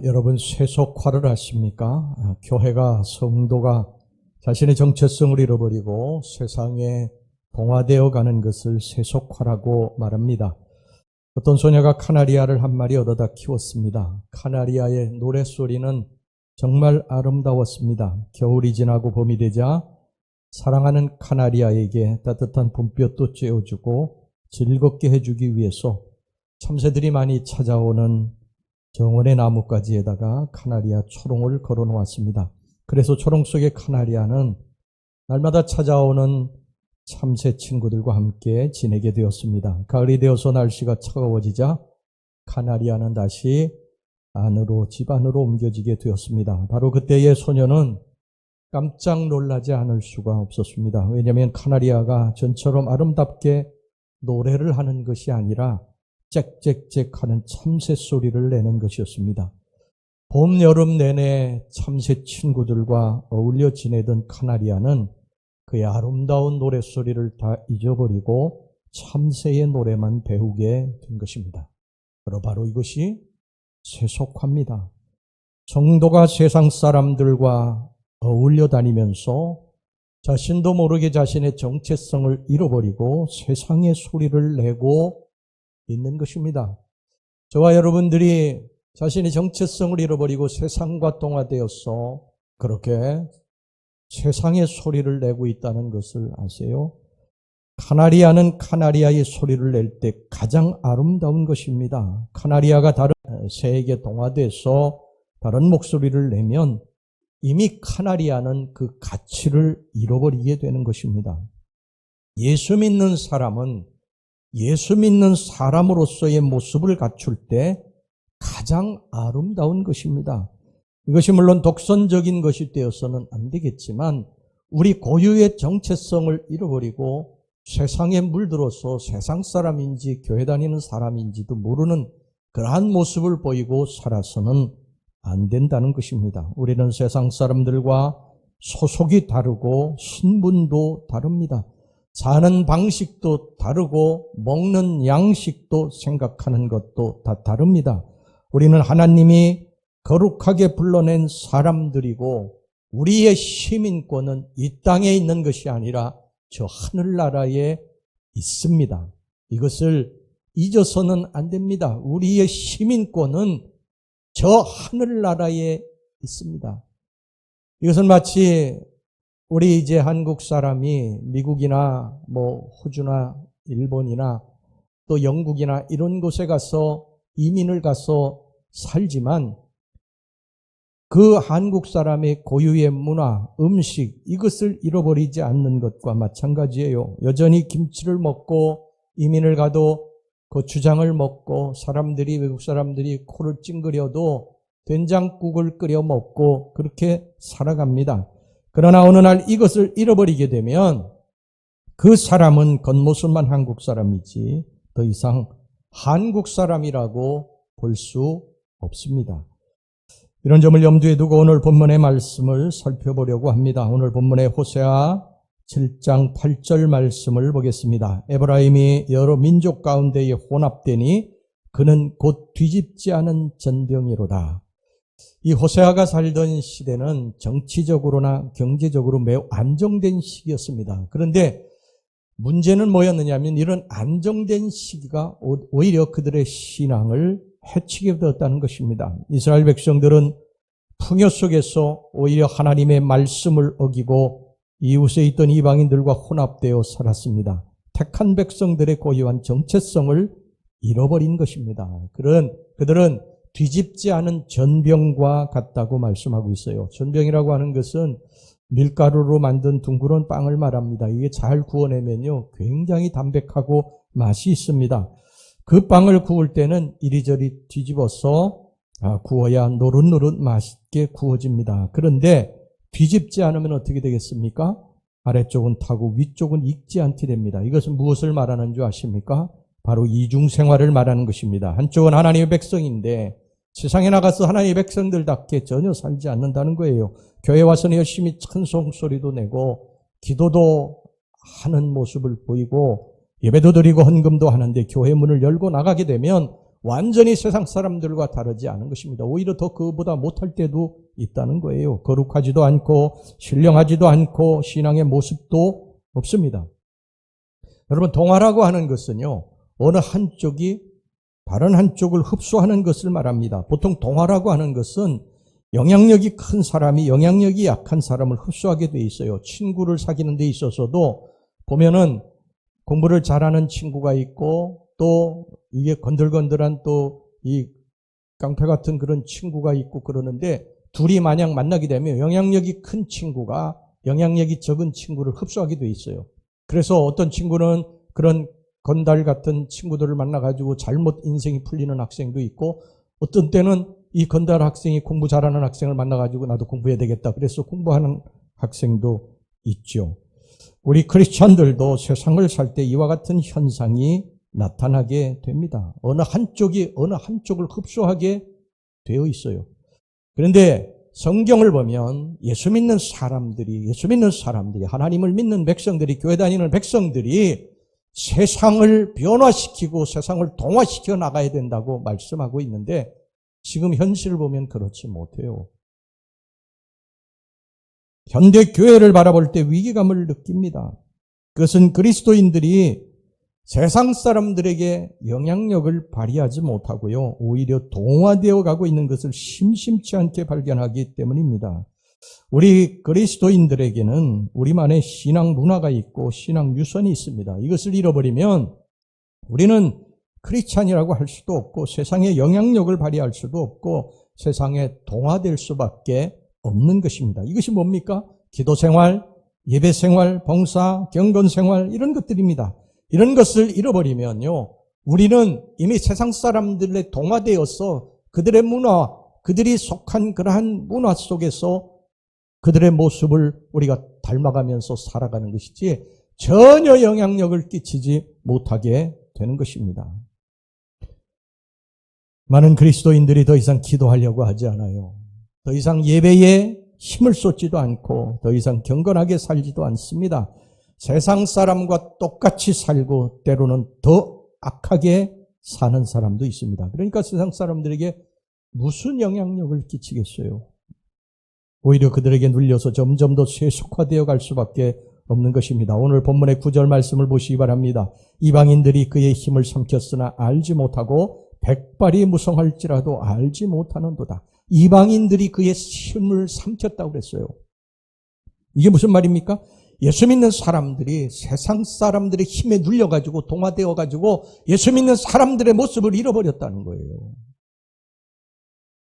여러분 세속화를 아십니까? 교회가 성도가 자신의 정체성을 잃어버리고 세상에 동화되어 가는 것을 세속화라고 말합니다. 어떤 소녀가 카나리아를 한 마리 얻어다 키웠습니다. 카나리아의 노랫소리는 정말 아름다웠습니다. 겨울이 지나고 봄이 되자 사랑하는 카나리아에게 따뜻한 봄볕도 쬐어주고 즐겁게 해주기 위해서 참새들이 많이 찾아오는 정원의 나뭇가지에다가 카나리아 초롱을 걸어 놓았습니다. 그래서 초롱 속의 카나리아는 날마다 찾아오는 참새 친구들과 함께 지내게 되었습니다. 가을이 되어서 날씨가 차가워지자 카나리아는 다시 집 안으로 옮겨지게 되었습니다. 바로 그때의 소녀는 깜짝 놀라지 않을 수가 없었습니다. 왜냐하면 카나리아가 전처럼 아름답게 노래를 하는 것이 아니라 짹짹짹 하는 참새 소리를 내는 것이었습니다. 봄, 여름 내내 참새 친구들과 어울려 지내던 카나리아는 그의 아름다운 노랫소리를 다 잊어버리고 참새의 노래만 배우게 된 것입니다. 바로 이것이 세속화입니다. 성도가 세상 사람들과 어울려 다니면서 자신도 모르게 자신의 정체성을 잃어버리고 세상의 소리를 내고 있는 것입니다. 저와 여러분들이 자신의 정체성을 잃어버리고 세상과 동화되어서 그렇게 세상의 소리를 내고 있다는 것을 아세요? 카나리아는 카나리아의 소리를 낼 때 가장 아름다운 것입니다. 카나리아가 다른 새에게 동화돼서 다른 목소리를 내면 이미 카나리아는 그 가치를 잃어버리게 되는 것입니다. 예수 믿는 사람은 예수 믿는 사람으로서의 모습을 갖출 때 가장 아름다운 것입니다. 이것이 물론 독선적인 것이 되어서는 안 되겠지만 우리 고유의 정체성을 잃어버리고 세상에 물들어서 세상 사람인지 교회 다니는 사람인지도 모르는 그러한 모습을 보이고 살아서는 안 된다는 것입니다. 우리는 세상 사람들과 소속이 다르고 신분도 다릅니다. 사는 방식도 다르고 먹는 양식도 생각하는 것도 다 다릅니다. 우리는 하나님이 거룩하게 불러낸 사람들이고 우리의 시민권은 이 땅에 있는 것이 아니라 저 하늘나라에 있습니다. 이것을 잊어서는 안 됩니다. 우리의 시민권은 저 하늘나라에 있습니다. 이것은 마치 우리 이제 한국 사람이 미국이나 호주나 일본이나 또 영국이나 이런 곳에 가서 이민을 가서 살지만 그 한국 사람의 고유의 문화, 음식 이것을 잃어버리지 않는 것과 마찬가지예요. 여전히 김치를 먹고 이민을 가도 고추장을 먹고 외국 사람들이 코를 찡그려도 된장국을 끓여 먹고 그렇게 살아갑니다. 그러나 어느 날 이것을 잃어버리게 되면 그 사람은 겉모습만 한국 사람이지 더 이상 한국 사람이라고 볼 수 없습니다. 이런 점을 염두에 두고 오늘 본문의 말씀을 살펴보려고 합니다. 오늘 본문의 호세아 7장 8절 말씀을 보겠습니다. 에브라임이 여러 민족 가운데에 혼합되니 그는 곧 뒤집지 않은 전병이로다. 이 호세아가 살던 시대는 정치적으로나 경제적으로 매우 안정된 시기였습니다. 그런데 문제는 뭐였느냐면 이런 안정된 시기가 오히려 그들의 신앙을 해치게 되었다는 것입니다. 이스라엘 백성들은 풍요 속에서 오히려 하나님의 말씀을 어기고 이웃에 있던 이방인들과 혼합되어 살았습니다. 택한 백성들의 고유한 정체성을 잃어버린 것입니다. 그들은 뒤집지 않은 전병과 같다고 말씀하고 있어요. 전병이라고 하는 것은 밀가루로 만든 둥그런 빵을 말합니다. 이게 잘 구워내면요 굉장히 담백하고 맛이 있습니다. 그 빵을 구울 때는 이리저리 뒤집어서 구워야 노릇노릇 맛있게 구워집니다. 그런데 뒤집지 않으면 어떻게 되겠습니까? 아래쪽은 타고 위쪽은 익지 않게 됩니다. 이것은 무엇을 말하는 줄 아십니까? 바로 이중생활을 말하는 것입니다. 한쪽은 하나님의 백성인데 세상에 나가서 하나님의 백성들답게 전혀 살지 않는다는 거예요. 교회 와서는 열심히 큰 송소리도 내고 기도도 하는 모습을 보이고 예배도 드리고 헌금도 하는데 교회 문을 열고 나가게 되면 완전히 세상 사람들과 다르지 않은 것입니다. 오히려 더 그보다 못할 때도 있다는 거예요. 거룩하지도 않고 신령하지도 않고 신앙의 모습도 없습니다. 여러분, 동화라고 하는 것은요, 어느 한쪽이 다른 한쪽을 흡수하는 것을 말합니다. 보통 동화라고 하는 것은 영향력이 큰 사람이 영향력이 약한 사람을 흡수하게 돼 있어요. 친구를 사귀는 데 있어서도 보면은 공부를 잘하는 친구가 있고 또 이게 건들건들한 또 이 깡패 같은 그런 친구가 있고 그러는데 둘이 만약 만나게 되면 영향력이 큰 친구가 영향력이 적은 친구를 흡수하게 돼 있어요. 그래서 어떤 친구는 그런 건달 같은 친구들을 만나가지고 잘못 인생이 풀리는 학생도 있고 어떤 때는 이 건달 학생이 공부 잘하는 학생을 만나가지고 나도 공부해야 되겠다. 그래서 공부하는 학생도 있죠. 우리 크리스천들도 세상을 살 때 이와 같은 현상이 나타나게 됩니다. 어느 한쪽이 어느 한쪽을 흡수하게 되어 있어요. 그런데 성경을 보면 예수 믿는 사람들이 하나님을 믿는 백성들이 교회 다니는 백성들이 세상을 변화시키고 세상을 동화시켜 나가야 된다고 말씀하고 있는데 지금 현실을 보면 그렇지 못해요. 현대 교회를 바라볼 때 위기감을 느낍니다. 그것은 그리스도인들이 세상 사람들에게 영향력을 발휘하지 못하고요. 오히려 동화되어 가고 있는 것을 심심치 않게 발견하기 때문입니다. 우리 그리스도인들에게는 우리만의 신앙 문화가 있고 신앙 유선이 있습니다. 이것을 잃어버리면 우리는 크리스찬이라고 할 수도 없고 세상에 영향력을 발휘할 수도 없고 세상에 동화될 수밖에 없는 것입니다. 이것이 뭡니까? 기도생활, 예배생활, 봉사, 경건생활 이런 것들입니다. 이런 것을 잃어버리면요. 우리는 이미 세상 사람들의 동화되어서 그들의 문화, 그들이 속한 그러한 문화 속에서 그들의 모습을 우리가 닮아가면서 살아가는 것이지 전혀 영향력을 끼치지 못하게 되는 것입니다. 많은 그리스도인들이 더 이상 기도하려고 하지 않아요. 더 이상 예배에 힘을 쏟지도 않고 더 이상 경건하게 살지도 않습니다. 세상 사람과 똑같이 살고 때로는 더 악하게 사는 사람도 있습니다. 그러니까 세상 사람들에게 무슨 영향력을 끼치겠어요? 오히려 그들에게 눌려서 점점 더 세속화되어 갈 수밖에 없는 것입니다. 오늘 본문의 9절 말씀을 보시기 바랍니다. 이방인들이 그의 힘을 삼켰으나 알지 못하고 백발이 무성할지라도 알지 못하는도다. 이방인들이 그의 힘을 삼켰다고 그랬어요. 이게 무슨 말입니까? 예수 믿는 사람들이 세상 사람들의 힘에 눌려가지고 동화되어가지고 예수 믿는 사람들의 모습을 잃어버렸다는 거예요.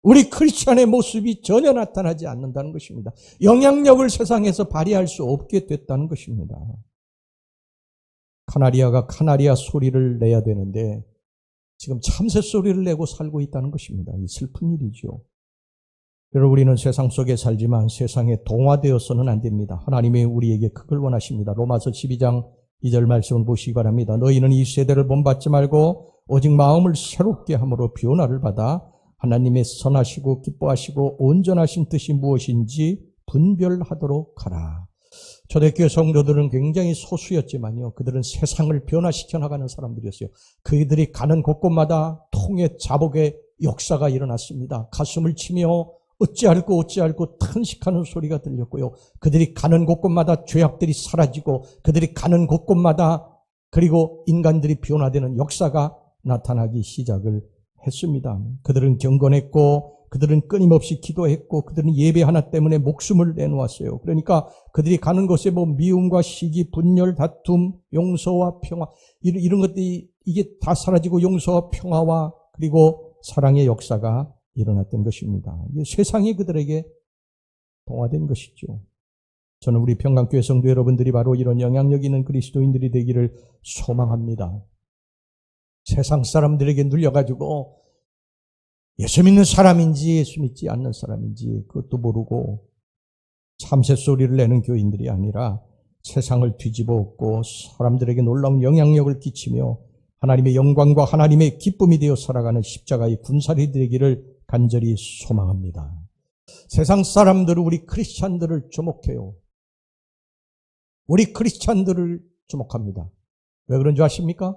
우리 크리스천의 모습이 전혀 나타나지 않는다는 것입니다. 영향력을 세상에서 발휘할 수 없게 됐다는 것입니다. 카나리아가 카나리아 소리를 내야 되는데 지금 참새 소리를 내고 살고 있다는 것입니다. 이 슬픈 일이죠. 여러분, 우리는 세상 속에 살지만 세상에 동화되어서는 안 됩니다. 하나님이 우리에게 그걸 원하십니다. 로마서 12장 2절 말씀을 보시기 바랍니다. 너희는 이 세대를 본받지 말고 오직 마음을 새롭게 함으로 변화를 받아 하나님의 선하시고 기뻐하시고 온전하신 뜻이 무엇인지 분별하도록 하라. 초대교회 성도들은 굉장히 소수였지만요. 그들은 세상을 변화시켜 나가는 사람들이었어요. 그들이 가는 곳곳마다 통의 자복의 역사가 일어났습니다. 가슴을 치며 어찌할꼬 탄식하는 소리가 들렸고요. 그들이 가는 곳곳마다 죄악들이 사라지고 그들이 가는 곳곳마다 그리고 인간들이 변화되는 역사가 나타나기 시작을 했습니다. 그들은 경건했고 그들은 끊임없이 기도했고 그들은 예배 하나 때문에 목숨을 내놓았어요. 그러니까 그들이 가는 곳에 뭐 미움과 시기, 분열, 다툼, 용서와 평화 이런 것들이 이게 다 사라지고 용서와 평화와 그리고 사랑의 역사가 일어났던 것입니다. 이게 세상이 그들에게 동화된 것이죠. 저는 우리 평강교회 성도 여러분들이 바로 이런 영향력 있는 그리스도인들이 되기를 소망합니다. 세상 사람들에게 눌려가지고 예수 믿는 사람인지 예수 믿지 않는 사람인지 그것도 모르고 참새 소리를 내는 교인들이 아니라 세상을 뒤집어 엎고 사람들에게 놀라운 영향력을 끼치며 하나님의 영광과 하나님의 기쁨이 되어 살아가는 십자가의 군사리 되기를 간절히 소망합니다. 세상 사람들은 우리 크리스찬들을 주목해요. 우리 크리스찬들을 주목합니다. 왜 그런 줄 아십니까?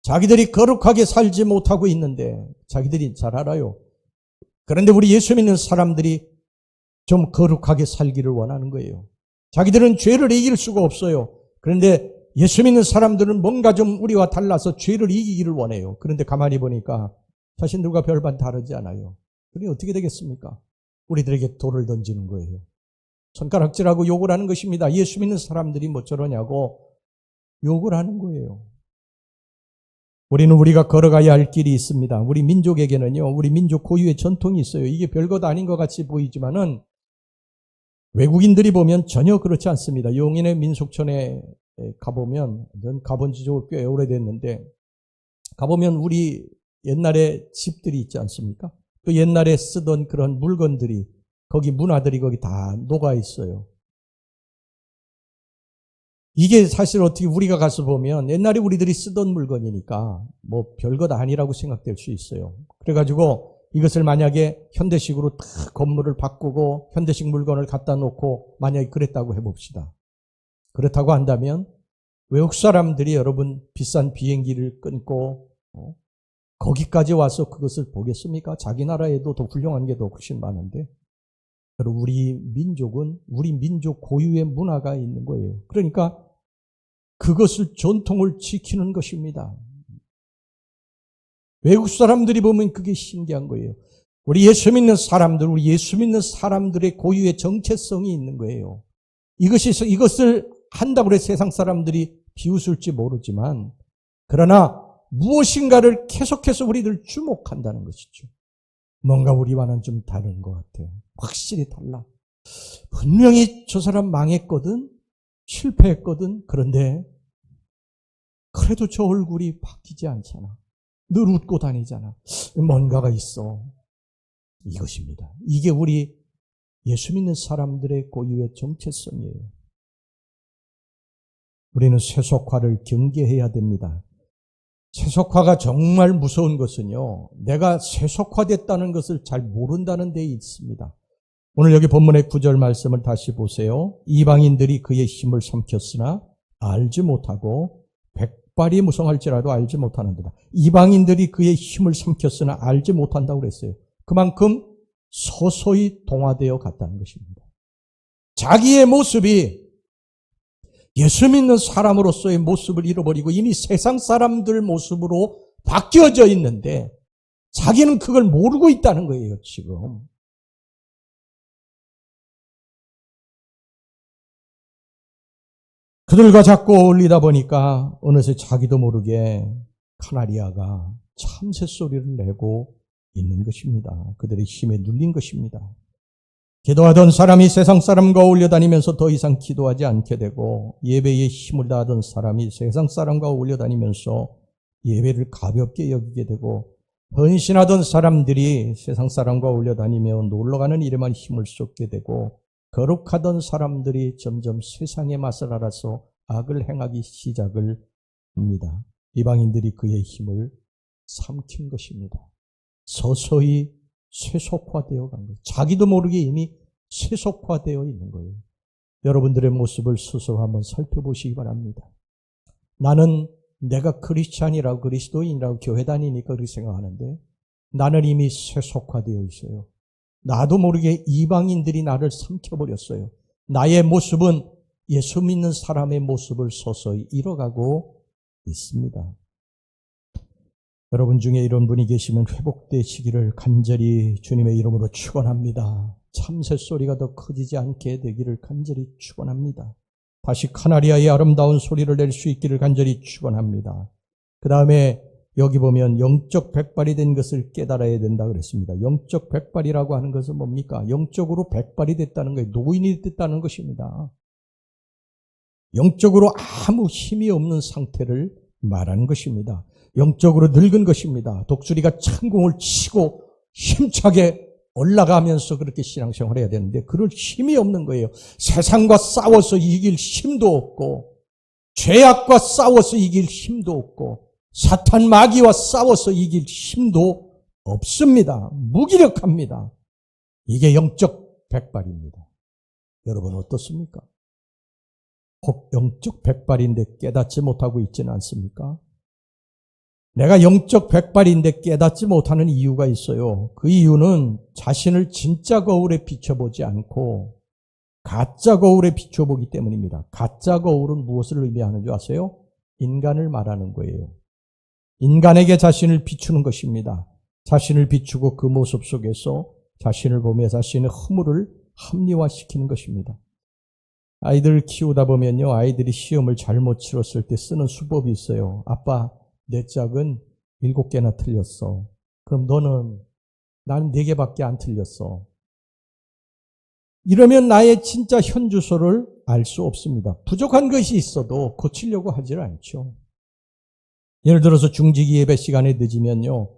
자기들이 거룩하게 살지 못하고 있는데 자기들이 잘 알아요. 그런데 우리 예수 믿는 사람들이 좀 거룩하게 살기를 원하는 거예요. 자기들은 죄를 이길 수가 없어요. 그런데 예수 믿는 사람들은 뭔가 좀 우리와 달라서 죄를 이기기를 원해요. 그런데 가만히 보니까 자신들과 별반 다르지 않아요. 그러니 어떻게 되겠습니까? 우리들에게 돌을 던지는 거예요. 손가락질하고 욕을 하는 것입니다. 예수 믿는 사람들이 뭐 저러냐고 욕을 하는 거예요. 우리는 우리가 걸어가야 할 길이 있습니다. 우리 민족에게는요, 우리 민족 고유의 전통이 있어요. 이게 별것 아닌 것 같이 보이지만은 외국인들이 보면 전혀 그렇지 않습니다. 용인의 민속촌에 가보면, 전 가본 지 꽤 오래됐는데, 가보면 우리 옛날에 집들이 있지 않습니까? 또 옛날에 쓰던 그런 물건들이, 거기 문화들이 거기 다 녹아 있어요. 이게 사실 어떻게 우리가 가서 보면 옛날에 우리들이 쓰던 물건이니까 뭐 별것 아니라고 생각될 수 있어요. 그래가지고 이것을 만약에 현대식으로 다 건물을 바꾸고 현대식 물건을 갖다 놓고 만약에 그랬다고 해봅시다. 그렇다고 한다면 외국 사람들이 여러분 비싼 비행기를 끊고 거기까지 와서 그것을 보겠습니까? 자기 나라에도 더 훌륭한 게 더 훨씬 많은데. 그리고 우리 민족은 우리 민족 고유의 문화가 있는 거예요. 그러니까 그것을 전통을 지키는 것입니다. 외국 사람들이 보면 그게 신기한 거예요. 우리 예수 믿는 사람들, 우리 예수 믿는 사람들의 고유의 정체성이 있는 거예요. 이것을 한다고 해서 세상 사람들이 비웃을지 모르지만, 그러나 무엇인가를 계속해서 우리들 주목한다는 것이죠. 뭔가 우리와는 좀 다른 것 같아요. 확실히 달라. 분명히 저 사람 망했거든, 실패했거든. 그런데 그래도 저 얼굴이 바뀌지 않잖아. 늘 웃고 다니잖아. 뭔가가 있어. 이것입니다. 이게 우리 예수 믿는 사람들의 고유의 정체성이에요. 우리는 세속화를 경계해야 됩니다. 세속화가 정말 무서운 것은요, 내가 세속화됐다는 것을 잘 모른다는 데 있습니다. 오늘 여기 본문의 9절 말씀을 다시 보세요. 이방인들이 그의 힘을 삼켰으나 알지 못하고 백발이 무성할지라도 알지 못하는도다. 이방인들이 그의 힘을 삼켰으나 알지 못한다고 그랬어요. 그만큼 서서히 동화되어 갔다는 것입니다. 자기의 모습이 예수 믿는 사람으로서의 모습을 잃어버리고 이미 세상 사람들 모습으로 바뀌어져 있는데 자기는 그걸 모르고 있다는 거예요, 지금. 그들과 자꾸 어울리다 보니까 어느새 자기도 모르게 카나리아가 참새 소리를 내고 있는 것입니다. 그들의 힘에 눌린 것입니다. 기도하던 사람이 세상 사람과 어울려 다니면서 더 이상 기도하지 않게 되고, 예배에 힘을 다하던 사람이 세상 사람과 어울려 다니면서 예배를 가볍게 여기게 되고, 헌신하던 사람들이 세상 사람과 어울려 다니며 놀러가는 일에만 힘을 쏟게 되고, 거룩하던 사람들이 점점 세상의 맛을 알아서 악을 행하기 시작을 합니다. 이방인들이 그의 힘을 삼킨 것입니다. 서서히 세속화되어 간 거예요. 자기도 모르게 이미 세속화되어 있는 거예요. 여러분들의 모습을 스스로 한번 살펴보시기 바랍니다. 나는 내가 크리스찬이라고, 그리스도인이라고 교회 다니니까 그렇게 생각하는데 나는 이미 세속화되어 있어요. 나도 모르게 이방인들이 나를 삼켜버렸어요. 나의 모습은 예수 믿는 사람의 모습을 서서히 잃어가고 있습니다. 여러분 중에 이런 분이 계시면 회복되시기를 간절히 주님의 이름으로 축원합니다. 참새 소리가 더 커지지 않게 되기를 간절히 축원합니다. 다시 카나리아의 아름다운 소리를 낼 수 있기를 간절히 축원합니다. 그 다음에 여기 보면 영적 백발이 된 것을 깨달아야 된다 그랬습니다. 영적 백발이라고 하는 것은 뭡니까? 영적으로 백발이 됐다는 거예요. 노인이 됐다는 것입니다. 영적으로 아무 힘이 없는 상태를 말하는 것입니다. 영적으로 늙은 것입니다. 독수리가 창공을 치고 힘차게 올라가면서 그렇게 신앙생활을 해야 되는데 그럴 힘이 없는 거예요. 세상과 싸워서 이길 힘도 없고, 죄악과 싸워서 이길 힘도 없고, 사탄 마귀와 싸워서 이길 힘도 없습니다. 무기력합니다. 이게 영적 백발입니다. 여러분 어떻습니까? 혹 영적 백발인데 깨닫지 못하고 있지는 않습니까? 내가 영적 백발인데 깨닫지 못하는 이유가 있어요. 그 이유는 자신을 진짜 거울에 비춰보지 않고 가짜 거울에 비춰보기 때문입니다. 가짜 거울은 무엇을 의미하는 줄 아세요? 인간을 말하는 거예요. 인간에게 자신을 비추는 것입니다. 자신을 비추고 그 모습 속에서 자신을 보며 자신의 허물을 합리화시키는 것입니다. 아이들을 키우다 보면요, 아이들이 시험을 잘못 치렀을 때 쓰는 수법이 있어요. 아빠, 내 짝은 7개나 틀렸어. 그럼 너는? 난 4개밖에 안 틀렸어. 이러면 나의 진짜 현주소를 알 수 없습니다. 부족한 것이 있어도 고치려고 하질 않죠. 예를 들어서 중직 예배 시간에 늦으면요,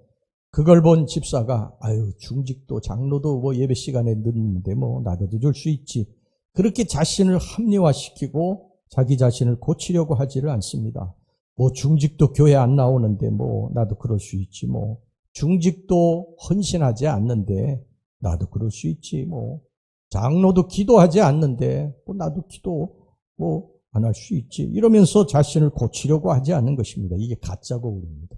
그걸 본 집사가 아유 중직도 장로도 뭐 예배 시간에 늦는데 뭐 나도 늦을 수 있지. 그렇게 자신을 합리화시키고 자기 자신을 고치려고 하지를 않습니다. 뭐 중직도 교회 안 나오는데 뭐 나도 그럴 수 있지 뭐. 중직도 헌신하지 않는데 나도 그럴 수 있지 뭐. 장로도 기도하지 않는데 뭐 나도 기도 뭐 안 할 수 있지. 이러면서 자신을 고치려고 하지 않는 것입니다. 이게 가짜 거울입니다.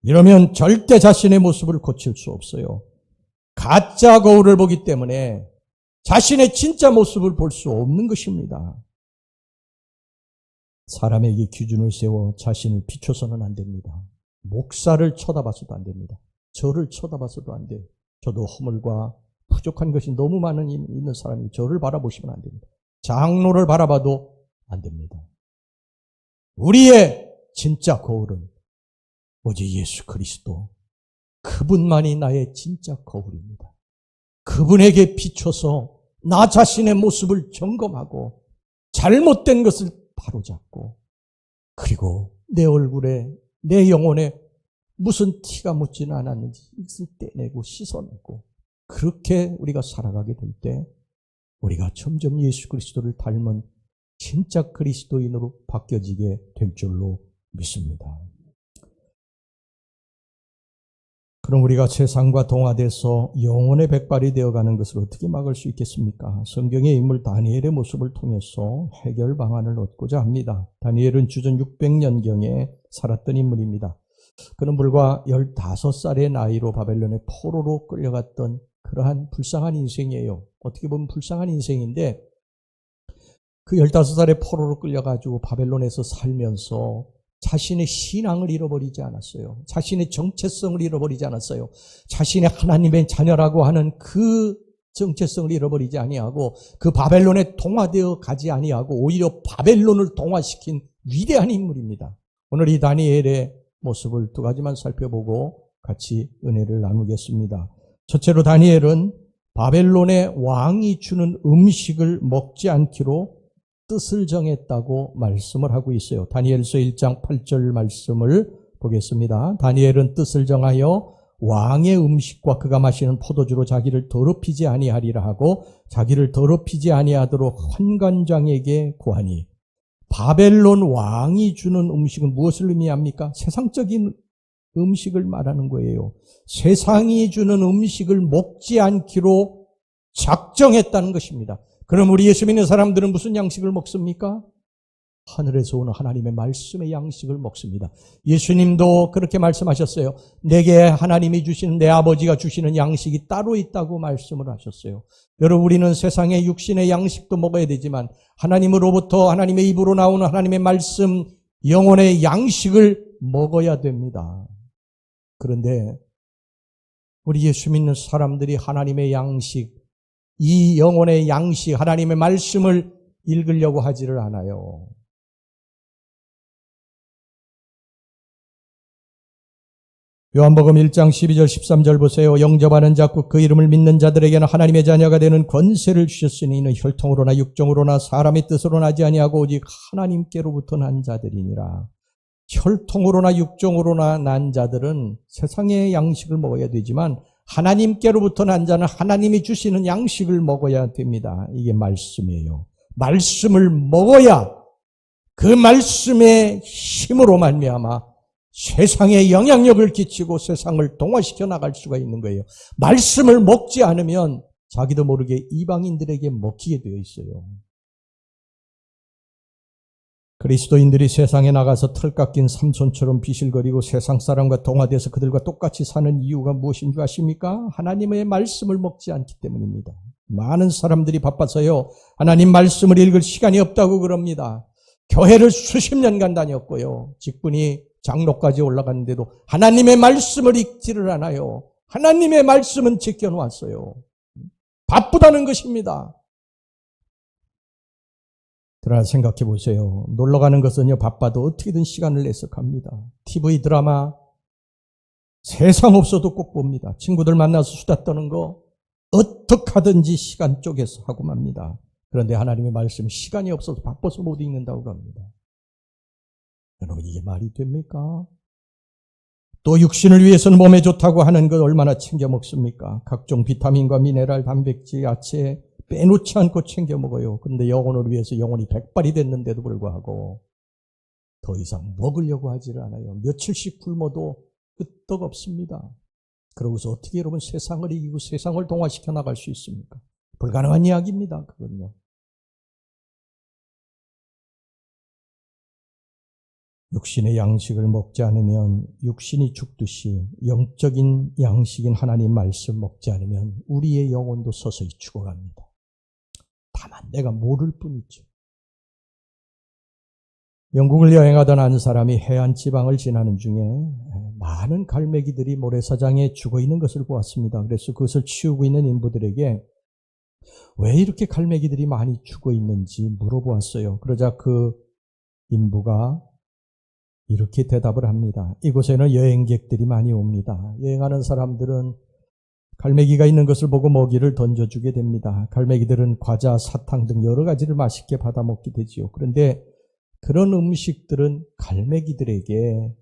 이러면 절대 자신의 모습을 고칠 수 없어요. 가짜 거울을 보기 때문에 자신의 진짜 모습을 볼 수 없는 것입니다. 사람에게 기준을 세워 자신을 비춰서는 안 됩니다. 목사를 쳐다봐서도 안 됩니다. 저를 쳐다봐서도 안 돼요. 저도 허물과 부족한 것이 너무 많은 있는 사람이 저를 바라보시면 안 됩니다. 장로를 바라봐도 안 됩니다. 우리의 진짜 거울은 오직 예수 그리스도, 그분만이 나의 진짜 거울입니다. 그분에게 비춰서 나 자신의 모습을 점검하고 잘못된 것을 바로잡고, 그리고 내 얼굴에 내 영혼에 무슨 티가 묻지는 않았는지 이것을 떼내고 씻어내고, 그렇게 우리가 살아가게 될 때 우리가 점점 예수 그리스도를 닮은 진짜 그리스도인으로 바뀌어지게 될 줄로 믿습니다. 그럼 우리가 세상과 동화돼서 영혼의 백발이 되어가는 것을 어떻게 막을 수 있겠습니까? 성경의 인물 다니엘의 모습을 통해서 해결 방안을 얻고자 합니다. 다니엘은 주전 600년경에 살았던 인물입니다. 그는 불과 15살의 나이로 바벨론의 포로로 끌려갔던 그러한 불쌍한 인생이에요. 어떻게 보면 불쌍한 인생인데, 그 15살의 포로로 끌려가지고 바벨론에서 살면서 자신의 신앙을 잃어버리지 않았어요. 자신의 정체성을 잃어버리지 않았어요. 자신의 하나님의 자녀라고 하는 그 정체성을 잃어버리지 아니하고, 그 바벨론에 동화되어 가지 아니하고 오히려 바벨론을 동화시킨 위대한 인물입니다. 오늘 이 다니엘의 모습을 2가지만 살펴보고 같이 은혜를 나누겠습니다. 첫째로 다니엘은 바벨론의 왕이 주는 음식을 먹지 않기로 뜻을 정했다고 말씀을 하고 있어요. 다니엘서 1장 8절 말씀을 보겠습니다. 다니엘은 뜻을 정하여 왕의 음식과 그가 마시는 포도주로 자기를 더럽히지 아니하리라 하고, 자기를 더럽히지 아니하도록 환관장에게 구하니. 바벨론 왕이 주는 음식은 무엇을 의미합니까? 세상적인 음식을 말하는 거예요. 세상이 주는 음식을 먹지 않기로 작정했다는 것입니다. 그럼 우리 예수 믿는 사람들은 무슨 양식을 먹습니까? 하늘에서 오는 하나님의 말씀의 양식을 먹습니다. 예수님도 그렇게 말씀하셨어요. 내게 하나님이 주시는, 내 아버지가 주시는 양식이 따로 있다고 말씀을 하셨어요. 여러분, 우리는 세상의 육신의 양식도 먹어야 되지만 하나님으로부터, 하나님의 입으로 나오는 하나님의 말씀, 영혼의 양식을 먹어야 됩니다. 그런데 우리 예수 믿는 사람들이 하나님의 양식, 이 영혼의 양식, 하나님의 말씀을 읽으려고 하지를 않아요. 요한복음 1장 12절 13절 보세요. 영접하는 자고 그 이름을 믿는 자들에게는 하나님의 자녀가 되는 권세를 주셨으니 이는 혈통으로나 육정으로나 사람의 뜻으로 나지 아니하고 오직 하나님께로부터 난 자들이니라. 혈통으로나 육정으로나 난 자들은 세상의 양식을 먹어야 되지만 하나님께로부터 난 자는 하나님이 주시는 양식을 먹어야 됩니다. 이게 말씀이에요. 말씀을 먹어야 그 말씀의 힘으로 말미암아 세상에 영향력을 끼치고 세상을 동화시켜 나갈 수가 있는 거예요. 말씀을 먹지 않으면 자기도 모르게 이방인들에게 먹히게 되어 있어요. 그리스도인들이 세상에 나가서 털 깎인 삼손처럼 비실거리고 세상 사람과 동화돼서 그들과 똑같이 사는 이유가 무엇인 줄 아십니까? 하나님의 말씀을 먹지 않기 때문입니다. 많은 사람들이 바빠서요, 하나님 말씀을 읽을 시간이 없다고 그럽니다. 교회를 수십 년간 다녔고요, 직분이 장로까지 올라갔는데도 하나님의 말씀을 읽지를 않아요. 하나님의 말씀은 제껴놓았어요. 바쁘다는 것입니다. 그러나 생각해 보세요. 놀러 가는 것은요, 바빠도 어떻게든 시간을 내서 갑니다. TV 드라마 세상 없어도 꼭 봅니다. 친구들 만나서 수다 떠는 거 어떻게 하든지 시간 쪼개서 하고 맙니다. 그런데 하나님의 말씀 시간이 없어서 바빠서 못 읽는다고 합니다. 여러분, 이게 말이 됩니까? 또 육신을 위해서는 몸에 좋다고 하는 것 얼마나 챙겨 먹습니까? 각종 비타민과 미네랄, 단백질, 야채 빼놓지 않고 챙겨 먹어요. 그런데 영혼을 위해서 영혼이 백발이 됐는데도 불구하고 더 이상 먹으려고 하지를 않아요. 며칠씩 굶어도 끄떡 없습니다. 그러고서 어떻게 여러분 세상을 이기고 세상을 동화시켜 나갈 수 있습니까? 불가능한 이야기입니다. 그건요. 육신의 양식을 먹지 않으면 육신이 죽듯이 영적인 양식인 하나님 말씀 먹지 않으면 우리의 영혼도 서서히 죽어갑니다. 다만 내가 모를 뿐이죠. 영국을 여행하던 한 사람이 해안 지방을 지나는 중에 많은 갈매기들이 모래사장에 죽어있는 것을 보았습니다. 그래서 그것을 치우고 있는 인부들에게 왜 이렇게 갈매기들이 많이 죽어있는지 물어보았어요. 그러자 그 인부가 이렇게 대답을 합니다. 이곳에는 여행객들이 많이 옵니다. 여행하는 사람들은 갈매기가 있는 것을 보고 먹이를 던져주게 됩니다. 갈매기들은 과자, 사탕 등 여러 가지를 맛있게 받아 먹게 되지요. 그런데 그런 음식들은 갈매기들에게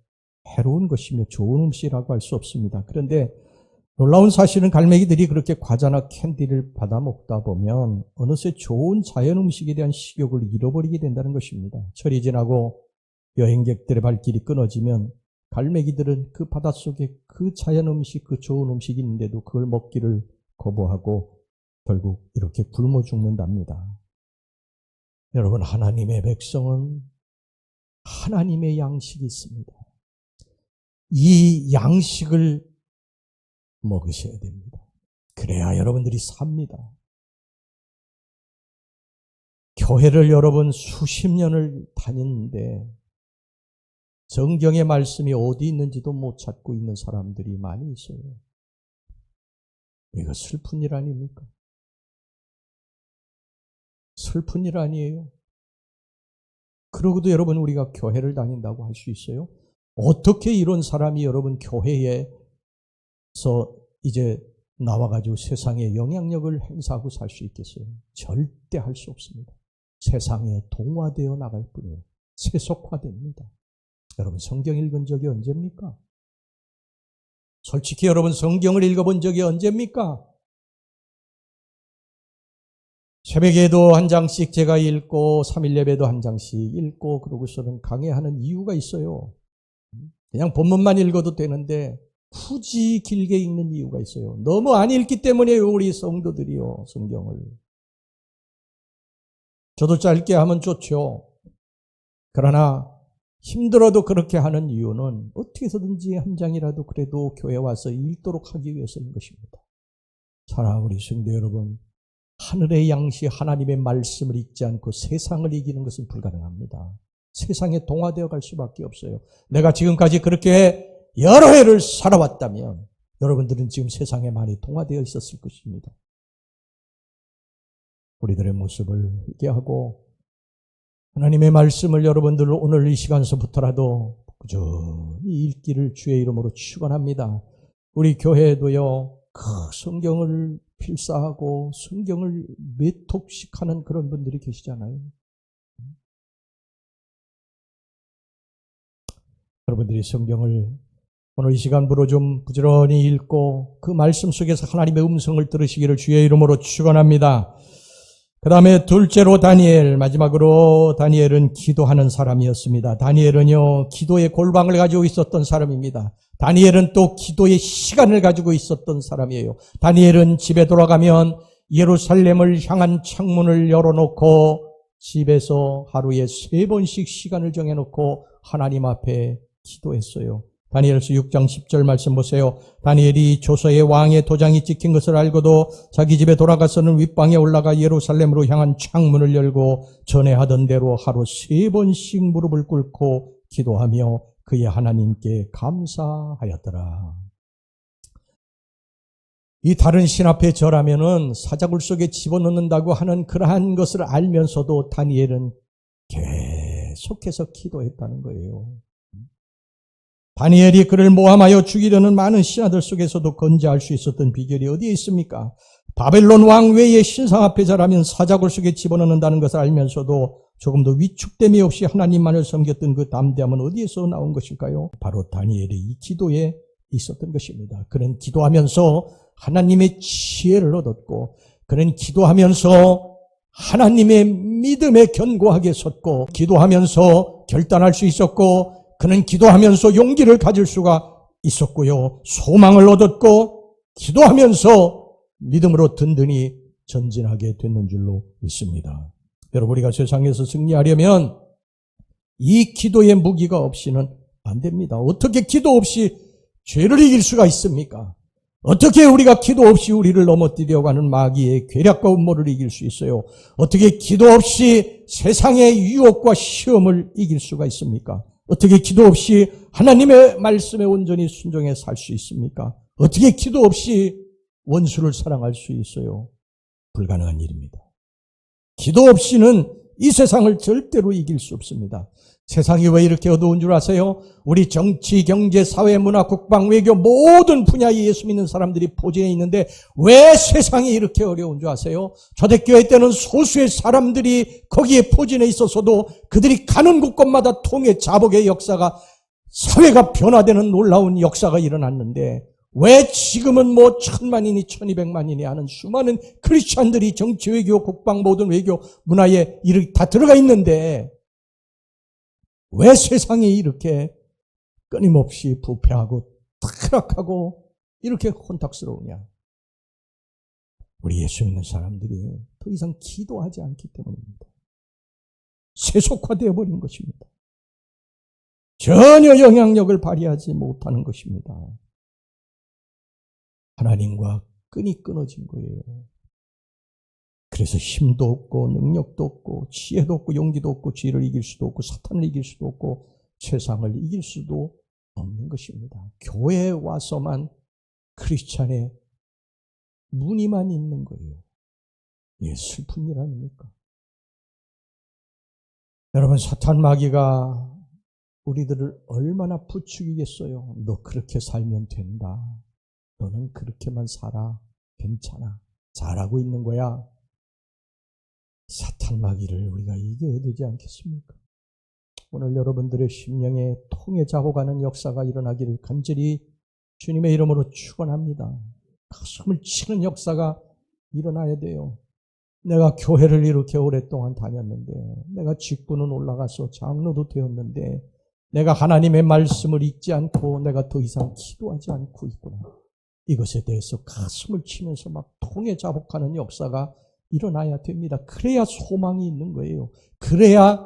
해로운 것이며 좋은 음식이라고 할 수 없습니다. 그런데 놀라운 사실은 갈매기들이 그렇게 과자나 캔디를 받아 먹다 보면 어느새 좋은 자연 음식에 대한 식욕을 잃어버리게 된다는 것입니다. 철이 지나고 여행객들의 발길이 끊어지면 갈매기들은 그 바닷속에 그 자연 음식, 그 좋은 음식이 있는데도 그걸 먹기를 거부하고 결국 이렇게 굶어 죽는답니다. 여러분, 하나님의 백성은 하나님의 양식이 있습니다. 이 양식을 먹으셔야 됩니다. 그래야 여러분들이 삽니다. 교회를 여러분 수십 년을 다녔는데 성경의 말씀이 어디 있는지도 못 찾고 있는 사람들이 많이 있어요. 이거 슬픈 일 아닙니까? 슬픈 일 아니에요? 그러고도 여러분 우리가 교회를 다닌다고 할 수 있어요? 어떻게 이런 사람이 여러분 교회에서 이제 나와가지고 세상에 영향력을 행사하고 살 수 있겠어요? 절대 할 수 없습니다. 세상에 동화되어 나갈 뿐이에요. 세속화됩니다. 여러분 성경 읽은 적이 언제입니까? 솔직히 여러분 성경을 읽어본 적이 언제입니까? 새벽에도 한 장씩 제가 읽고 3일 예배도 한 장씩 읽고 그러고서는 강해하는 이유가 있어요. 그냥 본문만 읽어도 되는데 굳이 길게 읽는 이유가 있어요. 너무 안 읽기 때문에 우리 성도들이요, 성경을. 저도 짧게 하면 좋죠. 그러나 힘들어도 그렇게 하는 이유는 어떻게 해서든지 한 장이라도 그래도 교회 와서 읽도록 하기 위해서인 것입니다. 사랑하는 우리 성도 여러분, 하늘의 양식 하나님의 말씀을 읽지 않고 세상을 이기는 것은 불가능합니다. 세상에 동화되어 갈 수밖에 없어요. 내가 지금까지 그렇게 여러 해를 살아왔다면 여러분들은 지금 세상에 많이 동화되어 있었을 것입니다. 우리들의 모습을 회개하고 하나님의 말씀을 여러분들 오늘 이 시간서부터라도 꾸준히 읽기를 주의 이름으로 축원합니다. 우리 교회에도요, 그 성경을 필사하고 성경을 매톡씩 하는 그런 분들이 계시잖아요. 여러분들이 성경을 오늘 이 시간부로 좀 부지런히 읽고 그 말씀 속에서 하나님의 음성을 들으시기를 주의 이름으로 축원합니다. 그 다음에 둘째로 다니엘, 마지막으로 다니엘은 기도하는 사람이었습니다. 다니엘은요, 기도의 골방을 가지고 있었던 사람입니다. 다니엘은 또 기도의 시간을 가지고 있었던 사람이에요. 다니엘은 집에 돌아가면 예루살렘을 향한 창문을 열어놓고 집에서 하루에 3번씩 시간을 정해놓고 하나님 앞에 기도했어요. 다니엘서 6장 10절 말씀 보세요. 다니엘이 조서의 왕의 도장이 찍힌 것을 알고도 자기 집에 돌아가서는 윗방에 올라가 예루살렘으로 향한 창문을 열고 전에 하던 대로 하루 3번씩 무릎을 꿇고 기도하며 그의 하나님께 감사하였더라. 이 다른 신 앞에 절하면은 사자굴 속에 집어넣는다고 하는 그러한 것을 알면서도 다니엘은 계속해서 기도했다는 거예요. 다니엘이 그를 모함하여 죽이려는 많은 신하들 속에서도 건재할 수 있었던 비결이 어디에 있습니까? 바벨론 왕 외의 신상 앞에 절하면 사자굴 속에 집어넣는다는 것을 알면서도 조금도 위축됨이 없이 하나님만을 섬겼던 그 담대함은 어디에서 나온 것일까요? 바로 다니엘의 이 기도에 있었던 것입니다. 그는 기도하면서 하나님의 지혜를 얻었고, 그는 기도하면서 하나님의 믿음에 견고하게 섰고, 기도하면서 결단할 수 있었고, 그는 기도하면서 용기를 가질 수가 있었고요. 소망을 얻었고, 기도하면서 믿음으로 든든히 전진하게 됐는 줄로 믿습니다. 여러분, 우리가 세상에서 승리하려면 이 기도의 무기가 없이는 안 됩니다. 어떻게 기도 없이 죄를 이길 수가 있습니까? 어떻게 우리가 기도 없이 우리를 넘어뜨리려고 하는 마귀의 괴략과 음모를 이길 수 있어요? 어떻게 기도 없이 세상의 유혹과 시험을 이길 수가 있습니까? 어떻게 기도 없이 하나님의 말씀에 온전히 순종해 살 수 있습니까? 어떻게 기도 없이 원수를 사랑할 수 있어요? 불가능한 일입니다. 기도 없이는 이 세상을 절대로 이길 수 없습니다. 세상이 왜 이렇게 어두운 줄 아세요? 우리 정치, 경제, 사회, 문화, 국방, 외교 모든 분야에 예수 믿는 사람들이 포진해 있는데 왜 세상이 이렇게 어려운 줄 아세요? 초대교회 때는 소수의 사람들이 거기에 포진해 있었어도 그들이 가는 곳곳마다 통해 자복의 역사가, 사회가 변화되는 놀라운 역사가 일어났는데 왜 지금은 1000만이니 1200만이니 하는 수많은 크리스찬들이 정치, 외교, 국방 모든 외교 문화에 다 들어가 있는데 왜 세상이 이렇게 끊임없이 부패하고 타락하고 이렇게 혼탁스러우냐? 우리 예수 믿는 사람들이 더 이상 기도하지 않기 때문입니다. 세속화되어 버린 것입니다. 전혀 영향력을 발휘하지 못하는 것입니다. 하나님과 끈이 끊어진 거예요. 그래서 힘도 없고 능력도 없고 지혜도 없고 용기도 없고 죄를 이길 수도 없고 사탄을 이길 수도 없고 세상을 이길 수도 없는 것입니다. 교회에 와서만 크리스찬의 무늬만 있는 거예요. 이게 슬픈 일 아닙니까? 여러분, 사탄 마귀가 우리들을 얼마나 부추기겠어요? 너 그렇게 살면 된다. 너는 그렇게만 살아. 괜찮아. 잘하고 있는 거야. 사탄 마귀를 우리가 이겨야 되지 않겠습니까? 오늘 여러분들의 심령에 통에 자고 가는 역사가 일어나기를 간절히 주님의 이름으로 축원합니다. 가슴을 치는 역사가 일어나야 돼요. 내가 교회를 이렇게 오랫동안 다녔는데, 내가 직분은 올라가서 장로도 되었는데, 내가 하나님의 말씀을 읽지 않고 내가 더 이상 기도하지 않고 있구나. 이것에 대해서 가슴을 치면서 막 통에 자복하는 역사가 일어나야 됩니다. 그래야 소망이 있는 거예요. 그래야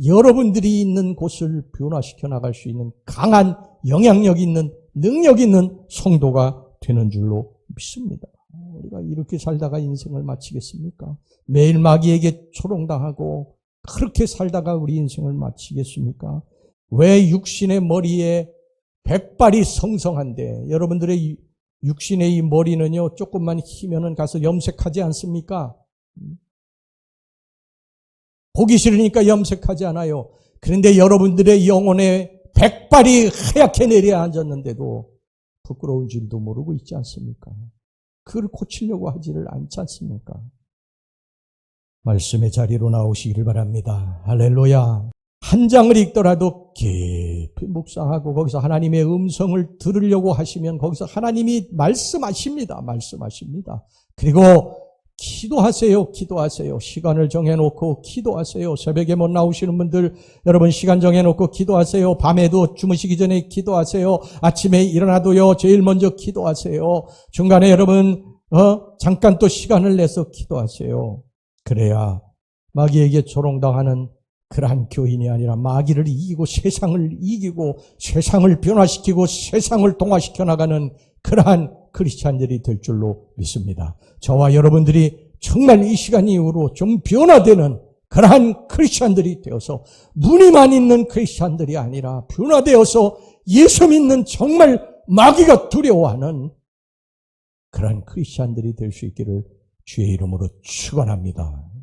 여러분들이 있는 곳을 변화시켜 나갈 수 있는 강한 영향력 있는, 능력 있는 성도가 되는 줄로 믿습니다. 우리가 이렇게 살다가 인생을 마치겠습니까? 매일 마귀에게 초롱당하고 그렇게 살다가 우리 인생을 마치겠습니까? 왜 육신의 머리에 백발이 성성한데, 여러분들의 육신의 이 머리는요, 조금만 희면은 가서 염색하지 않습니까? 보기 싫으니까 염색하지 않아요. 그런데 여러분들의 영혼에 백발이 하얗게 내려앉았는데도 부끄러운 줄도 모르고 있지 않습니까? 그걸 고치려고 하지를 않지 않습니까? 말씀의 자리로 나오시기를 바랍니다. 할렐루야. 한 장을 읽더라도 깊이 묵상하고 거기서 하나님의 음성을 들으려고 하시면 거기서 하나님이 말씀하십니다. 그리고 기도하세요. 시간을 정해놓고 기도하세요. 새벽에 못 나오시는 분들, 여러분 시간 정해놓고 기도하세요. 밤에도 주무시기 전에 기도하세요. 아침에 일어나도요, 제일 먼저 기도하세요. 중간에 여러분 잠깐 또 시간을 내서 기도하세요. 그래야 마귀에게 조롱당하는 그러한 교인이 아니라 마귀를 이기고 세상을 변화시키고 세상을 동화시켜 나가는 그러한 크리스찬들이 될 줄로 믿습니다. 저와 여러분들이 정말 이 시간 이후로 좀 변화되는 그러한 크리스찬들이 되어서 무늬만 있는 크리스찬들이 아니라 변화되어서 예수 믿는 정말 마귀가 두려워하는 그러한 크리스찬들이 될 수 있기를 주의 이름으로 축원합니다.